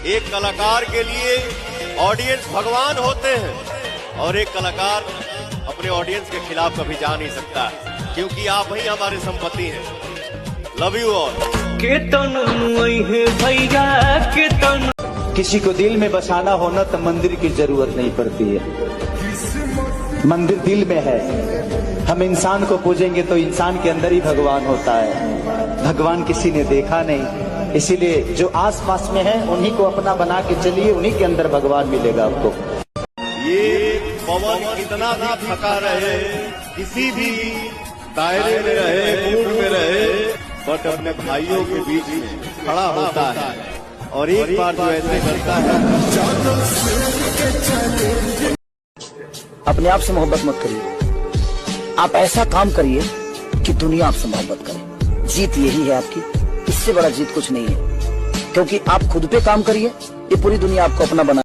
एक कलाकार के लिए ऑडियंस भगवान होते हैं और एक कलाकार अपने ऑडियंस के खिलाफ कभी जा नहीं सकता, क्योंकि आप ही हमारी संपत्ति हैं। Love you all. किसी को दिल में बसाना होना तो मंदिर की जरूरत नहीं पड़ती है, मंदिर दिल में है। हम इंसान को पूजेंगे तो इंसान के अंदर ही भगवान होता है, भगवान किसी ने देखा नहीं। इसीलिए जो आस पास में है उन्हीं को अपना बना के चलिए, उन्हीं के अंदर भगवान मिलेगा आपको। ये पवन कितना भी थका रहे, किसी भी दायरे में रहे, मूड में रहे, बट अपने भाइयों के बीच में खड़ा होता है और एक बार जो ऐसे करता है। अपने आप से मोहब्बत मत करिए, आप ऐसा काम करिए कि दुनिया आपसे मोहब्बत करे। जीत यही है आपकी, इससे बड़ा जीत कुछ नहीं है, क्योंकि आप खुद पे काम करिए, ये पूरी दुनिया आपको अपना बना